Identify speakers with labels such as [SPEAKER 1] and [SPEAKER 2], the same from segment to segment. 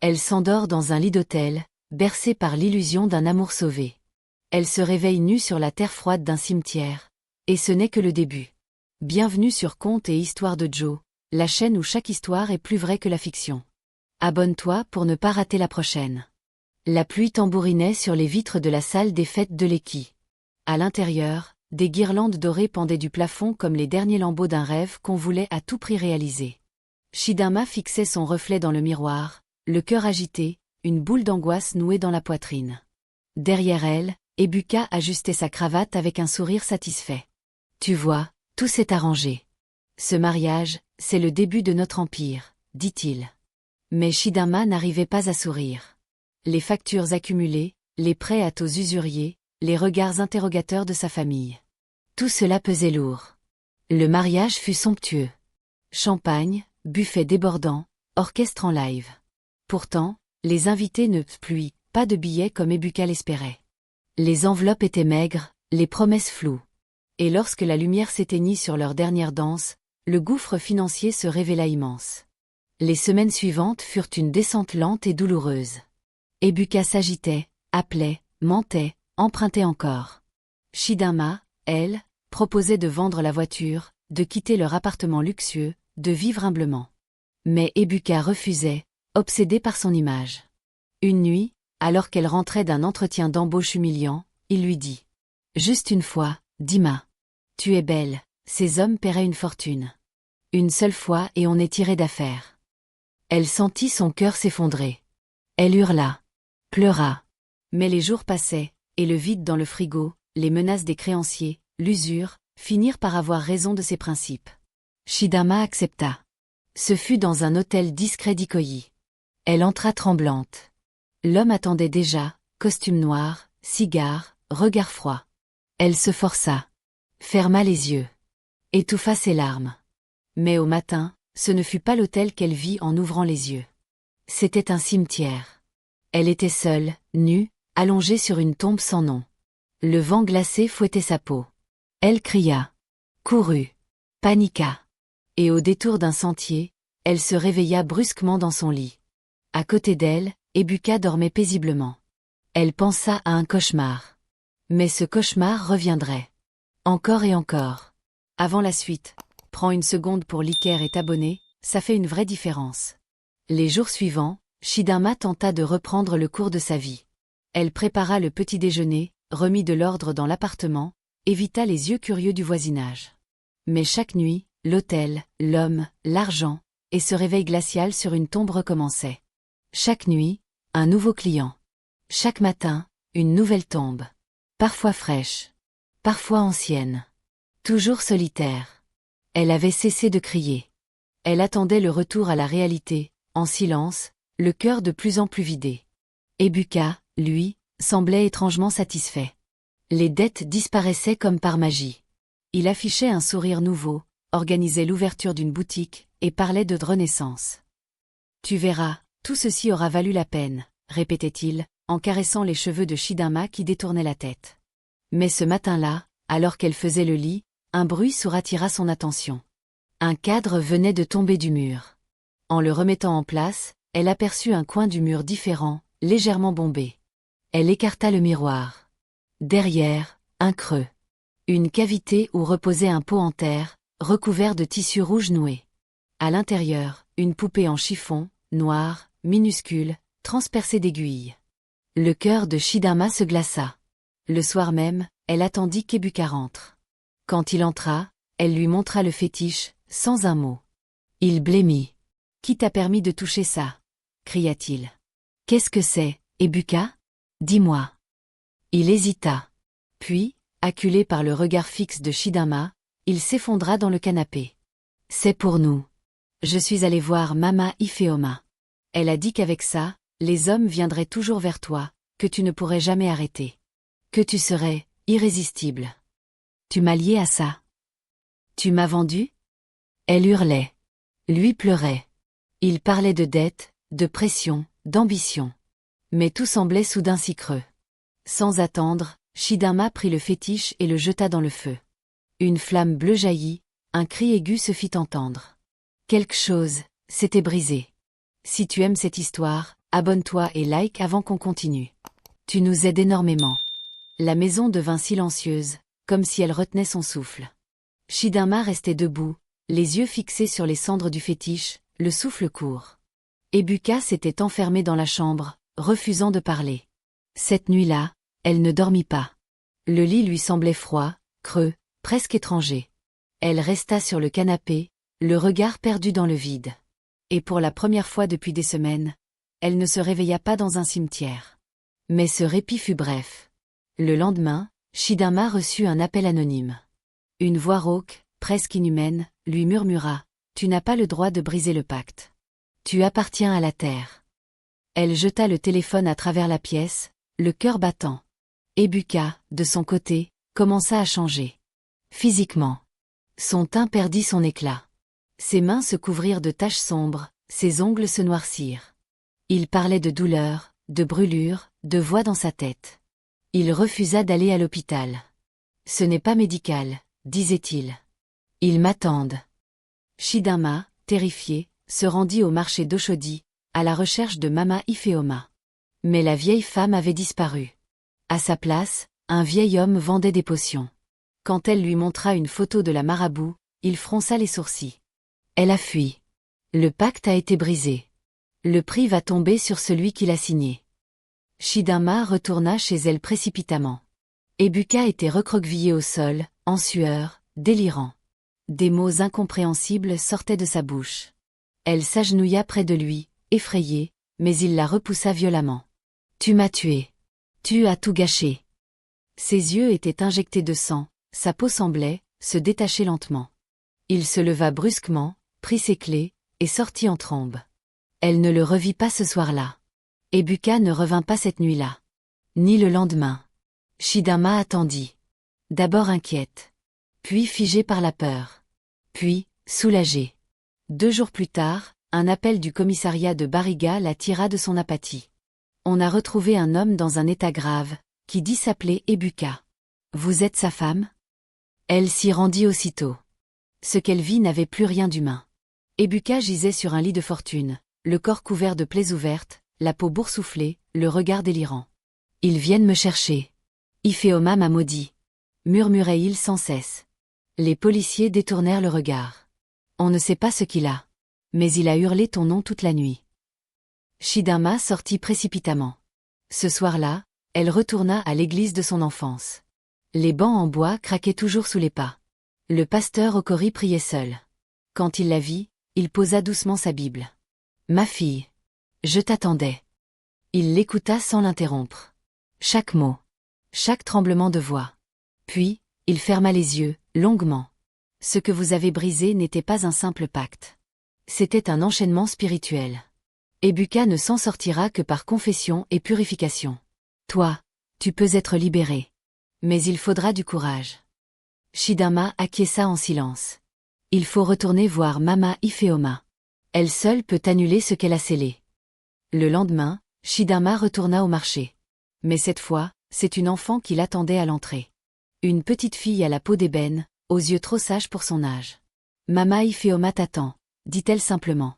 [SPEAKER 1] Elle s'endort dans un lit d'hôtel, bercée par l'illusion d'un amour sauvé. Elle se réveille nue sur la terre froide d'un cimetière. Et ce n'est que le début. Bienvenue sur Contes et Histoires de Joe, la chaîne où chaque histoire est plus vraie que la fiction. Abonne-toi pour ne pas rater la prochaine. La pluie tambourinait sur les vitres de la salle des fêtes de Leki. À l'intérieur, des guirlandes dorées pendaient du plafond comme les derniers lambeaux d'un rêve qu'on voulait à tout prix réaliser. Chidinma fixait son reflet dans le miroir, le cœur agité, une boule d'angoisse nouée dans la poitrine. Derrière elle, Ebuka ajustait sa cravate avec un sourire satisfait. « Tu vois, tout s'est arrangé. Ce mariage, c'est le début de notre empire, dit-il. » Mais Chidinma n'arrivait pas à sourire. Les factures accumulées, les prêts à taux usuriers, les regards interrogateurs de sa famille. Tout cela pesait lourd. Le mariage fut somptueux. Champagne, buffet débordant, orchestre en live. Pourtant, les invités ne pluient pas de billets comme Ebuka l'espérait. Les enveloppes étaient maigres, les promesses floues. Et lorsque la lumière s'éteignit sur leur dernière danse, le gouffre financier se révéla immense. Les semaines suivantes furent une descente lente et douloureuse. Ebuka s'agitait, appelait, mentait, empruntait encore. Chidinma, elle, proposait de vendre la voiture, de quitter leur appartement luxueux, de vivre humblement. Mais Ebuka refusait, obsédée par son image. Une nuit, alors qu'elle rentrait d'un entretien d'embauche humiliant, il lui dit « Juste une fois, Dima. Tu es belle, ces hommes paieraient une fortune. Une seule fois et on est tiré d'affaire. » Elle sentit son cœur s'effondrer. Elle hurla, pleura. Mais les jours passaient, et le vide dans le frigo, les menaces des créanciers, l'usure, finirent par avoir raison de ses principes. Chidinma accepta. Ce fut dans un hôtel discret d'Ikoyi. Elle entra tremblante. L'homme attendait déjà, costume noir, cigare, regard froid. Elle se força. Ferma les yeux. Étouffa ses larmes. Mais au matin, ce ne fut pas l'hôtel qu'elle vit en ouvrant les yeux. C'était un cimetière. Elle était seule, nue, allongée sur une tombe sans nom. Le vent glacé fouettait sa peau. Elle cria. Courut. Paniqua. Et au détour d'un sentier, elle se réveilla brusquement dans son lit. À côté d'elle, Ebuka dormait paisiblement. Elle pensa à un cauchemar. Mais ce cauchemar reviendrait. Encore et encore. Avant la suite, prends une seconde pour liker et t'abonner, ça fait une vraie différence. Les jours suivants, Chidinma tenta de reprendre le cours de sa vie. Elle prépara le petit déjeuner, remit de l'ordre dans l'appartement, évita les yeux curieux du voisinage. Mais chaque nuit, l'hôtel, l'homme, l'argent, et ce réveil glacial sur une tombe recommençaient. Chaque nuit, un nouveau client. Chaque matin, une nouvelle tombe. Parfois fraîche. Parfois ancienne. Toujours solitaire. Elle avait cessé de crier. Elle attendait le retour à la réalité, en silence, le cœur de plus en plus vidé. Ebuka, lui, semblait étrangement satisfait. Les dettes disparaissaient comme par magie. Il affichait un sourire nouveau, organisait l'ouverture d'une boutique, et parlait de renaissance. « Tu verras, tout ceci aura valu la peine, » répétait-il, en caressant les cheveux de Chidinma qui détournaient la tête. Mais ce matin-là, alors qu'elle faisait le lit, un bruit sourd attira son attention. Un cadre venait de tomber du mur. En le remettant en place, elle aperçut un coin du mur différent, légèrement bombé. Elle écarta le miroir. Derrière, un creux. Une cavité où reposait un pot en terre, recouvert de tissu rouge noué. À l'intérieur, une poupée en chiffon, noire, minuscule, transpercée d'aiguilles. Le cœur de Chidinma se glaça. Le soir même, elle attendit qu'Ebuka rentre. Quand il entra, elle lui montra le fétiche, sans un mot. Il blêmit. « Qui t'a permis de toucher ça ?» cria-t-il. « Qu'est-ce que c'est, Ebuka ? Dis-moi. » Il hésita. Puis, acculé par le regard fixe de Chidinma, il s'effondra dans le canapé. « C'est pour nous. Je suis allé voir Mama Ifeoma. Elle a dit qu'avec ça, les hommes viendraient toujours vers toi, que tu ne pourrais jamais arrêter. Que tu serais irrésistible. Tu m'as lié à ça. Tu m'as vendu ? » Elle hurlait. Lui pleurait. Il parlait de dette, de pression, d'ambition. Mais tout semblait soudain si creux. Sans attendre, Chidinma prit le fétiche et le jeta dans le feu. Une flamme bleue jaillit, un cri aigu se fit entendre. Quelque chose s'était brisé. Si tu aimes cette histoire, abonne-toi et like avant qu'on continue. Tu nous aides énormément. La maison devint silencieuse, comme si elle retenait son souffle. Chidinma restait debout, les yeux fixés sur les cendres du fétiche, le souffle court. Ebuka s'était enfermée dans la chambre, refusant de parler. Cette nuit-là, elle ne dormit pas. Le lit lui semblait froid, creux, presque étranger. Elle resta sur le canapé, le regard perdu dans le vide. Et pour la première fois depuis des semaines, elle ne se réveilla pas dans un cimetière. Mais ce répit fut bref. Le lendemain, Chidinma reçut un appel anonyme. Une voix rauque, presque inhumaine, lui murmura « Tu n'as pas le droit de briser le pacte. Tu appartiens à la terre. » Elle jeta le téléphone à travers la pièce, le cœur battant. Ebuka, de son côté, commença à changer. Physiquement. Son teint perdit son éclat. Ses mains se couvrirent de taches sombres, ses ongles se noircirent. Il parlait de douleur, de brûlure, de voix dans sa tête. Il refusa d'aller à l'hôpital. « Ce n'est pas médical, » disait-il. « Ils m'attendent. » Chidinma, terrifié, se rendit au marché d'Oshodi, à la recherche de Mama Ifeoma. Mais la vieille femme avait disparu. À sa place, un vieil homme vendait des potions. Quand elle lui montra une photo de la marabout, il fronça les sourcils. Elle a fui. Le pacte a été brisé. Le prix va tomber sur celui qui l'a signé. Chidinma retourna chez elle précipitamment. Ebuka était recroquevillé au sol, en sueur, délirant. Des mots incompréhensibles sortaient de sa bouche. Elle s'agenouilla près de lui, effrayée, mais il la repoussa violemment. « Tu m'as tué. Tu as tout gâché. » Ses yeux étaient injectés de sang, sa peau semblait se détacher lentement. Il se leva brusquement, prit ses clés, et sortit en trombe. Elle ne le revit pas ce soir-là. Ebuka ne revint pas cette nuit-là. Ni le lendemain. Chidinma attendit. D'abord inquiète. Puis figée par la peur. Puis, soulagée. 2 jours plus tard, un appel du commissariat de Bariga la tira de son apathie. On a retrouvé un homme dans un état grave, qui dit s'appeler Ebuka. « Vous êtes sa femme ?» Elle s'y rendit aussitôt. Ce qu'elle vit n'avait plus rien d'humain. Ebuka gisait sur un lit de fortune, le corps couvert de plaies ouvertes, la peau boursouflée, le regard délirant. « Ils viennent me chercher. Ifeoma m'a maudit. » murmurait-il sans cesse. Les policiers détournèrent le regard. « On ne sait pas ce qu'il a. Mais il a hurlé ton nom toute la nuit. » Chidinma sortit précipitamment. Ce soir-là, elle retourna à l'église de son enfance. Les bancs en bois craquaient toujours sous les pas. Le pasteur Okori priait seul. Quand il la vit, il posa doucement sa Bible. « Ma fille. Je t'attendais. » Il l'écouta sans l'interrompre. Chaque mot. Chaque tremblement de voix. Puis, il ferma les yeux, longuement. Ce que vous avez brisé n'était pas un simple pacte. C'était un enchaînement spirituel. Ebuka ne s'en sortira que par confession et purification. Toi, tu peux être libéré. Mais il faudra du courage. Chidinma acquiesça en silence. Il faut retourner voir Mama Ifeoma. Elle seule peut annuler ce qu'elle a scellé. Le lendemain, Chidinma retourna au marché. Mais cette fois, c'est une enfant qui l'attendait à l'entrée. Une petite fille à la peau d'ébène, aux yeux trop sages pour son âge. Mama Ifeoma t'attend, dit-elle simplement.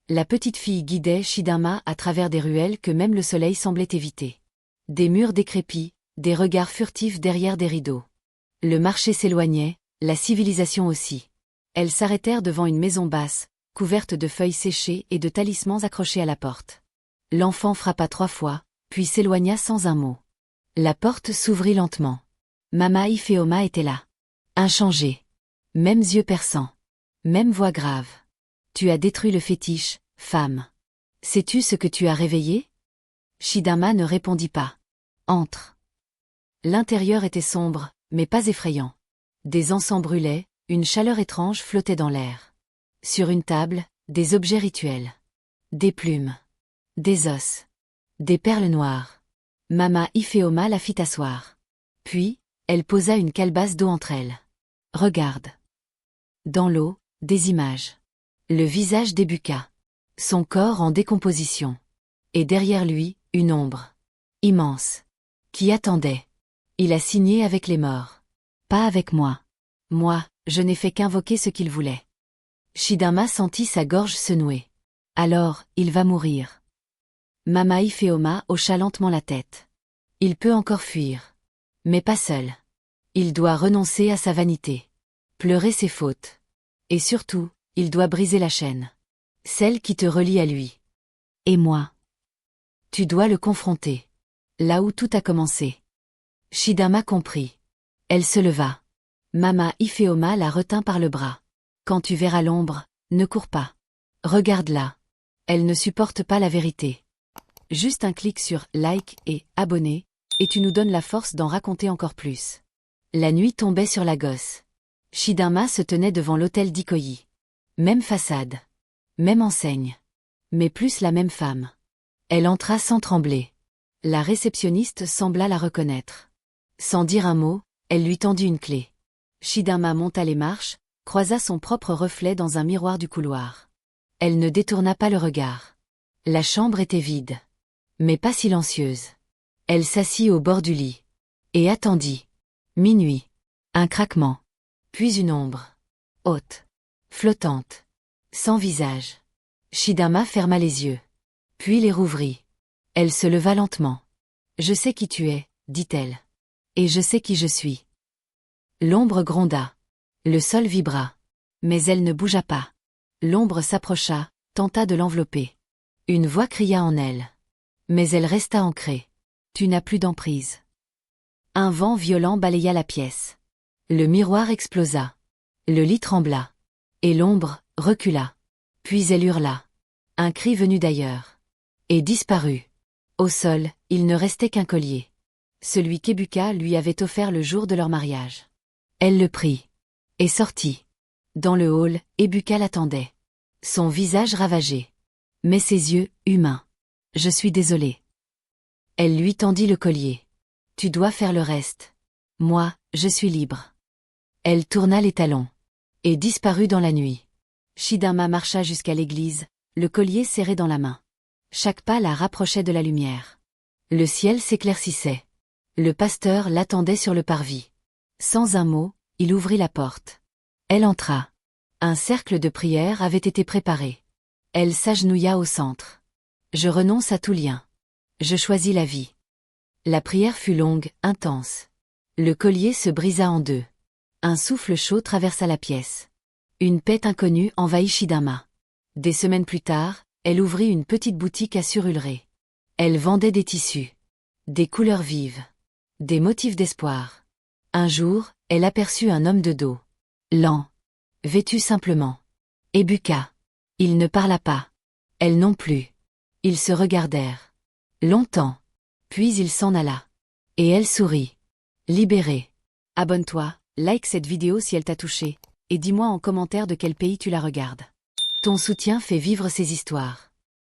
[SPEAKER 1] La petite fille guidait Chidinma à travers des ruelles que même le soleil semblait éviter. Des murs décrépits, des regards furtifs derrière des rideaux. Le marché s'éloignait, la civilisation aussi. Elles s'arrêtèrent devant une maison basse, couverte de feuilles séchées et de talismans accrochés à la porte. L'enfant frappa 3 fois, puis s'éloigna sans un mot. La porte s'ouvrit lentement. Mama Ifeoma était là. Inchangée. Mêmes yeux perçants. Même voix grave. Tu as détruit le fétiche, femme. Sais-tu ce que tu as réveillé? Chidinma ne répondit pas. Entre. L'intérieur était sombre, mais pas effrayant. Des encens brûlaient, une chaleur étrange flottait dans l'air. Sur une table, des objets rituels. Des plumes. Des os. Des perles noires. Mama Ifeoma la fit asseoir. Puis, elle posa une calebasse d'eau entre elles. Regarde. Dans l'eau, des images. Le visage d'Ebuka. Son corps en décomposition. Et derrière lui, une ombre. Immense. Qui attendait. Il a signé avec les morts. Pas avec moi. Moi, je n'ai fait qu'invoquer ce qu'il voulait. Chidinma sentit sa gorge se nouer. Alors, il va mourir. Mama Ifeoma hocha lentement la tête. Il peut encore fuir. Mais pas seul. Il doit renoncer à sa vanité. Pleurer ses fautes. Et surtout, il doit briser la chaîne. Celle qui te relie à lui. Et moi. Tu dois le confronter. Là où tout a commencé. Shidama comprit. Elle se leva. Mama Ifeoma la retint par le bras. Quand tu verras l'ombre, ne cours pas. Regarde-la. Elle ne supporte pas la vérité. Juste un clic sur like et abonner, et tu nous donnes la force d'en raconter encore plus. La nuit tombait sur la gosse. Shidama se tenait devant l'hôtel d'Ikoyi. Même façade. Même enseigne. Mais plus la même femme. Elle entra sans trembler. La réceptionniste sembla la reconnaître. Sans dire un mot, elle lui tendit une clé. Shidama monta les marches, croisa son propre reflet dans un miroir du couloir. Elle ne détourna pas le regard. La chambre était vide. Mais pas silencieuse. Elle s'assit au bord du lit. Et attendit. Minuit. Un craquement. Puis une ombre. Haute. Flottante. Sans visage. Shidama ferma les yeux. Puis les rouvrit. Elle se leva lentement. Je sais qui tu es, dit-elle. Et je sais qui je suis. L'ombre gronda. Le sol vibra. Mais elle ne bougea pas. L'ombre s'approcha, tenta de l'envelopper. Une voix cria en elle. Mais elle resta ancrée. Tu n'as plus d'emprise. Un vent violent balaya la pièce. Le miroir explosa. Le lit trembla. Et l'ombre recula. Puis elle hurla. Un cri venu d'ailleurs. Et disparut. Au sol, il ne restait qu'un collier. Celui qu'Ebuka lui avait offert le jour de leur mariage. Elle le prit. Et sortit. Dans le hall, Ebuka l'attendait. Son visage ravagé. Mais ses yeux, humains. Je suis désolée. Elle lui tendit le collier. Tu dois faire le reste. Moi, je suis libre. Elle tourna les talons. Et disparut dans la nuit. Shidama marcha jusqu'à l'église, le collier serré dans la main. Chaque pas la rapprochait de la lumière. Le ciel s'éclaircissait. Le pasteur l'attendait sur le parvis. Sans un mot, il ouvrit la porte. Elle entra. Un cercle de prière avait été préparé. Elle s'agenouilla au centre. Je renonce à tout lien. Je choisis la vie. La prière fut longue, intense. Le collier se brisa en deux. Un souffle chaud traversa la pièce. Une paix inconnue envahit Shidama. Des semaines plus tard, elle ouvrit une petite boutique à Surulere. Elle vendait des tissus. Des couleurs vives. Des motifs d'espoir. Un jour, elle aperçut un homme de dos. Lent. Vêtu simplement. Ebuka. Il ne parla pas. Elle non plus. Ils se regardèrent. Longtemps. Puis il s'en alla. Et elle sourit. Libérée. Abonne-toi, like cette vidéo si elle t'a touché, et dis-moi en commentaire de quel pays tu la regardes. Ton soutien fait vivre ces histoires.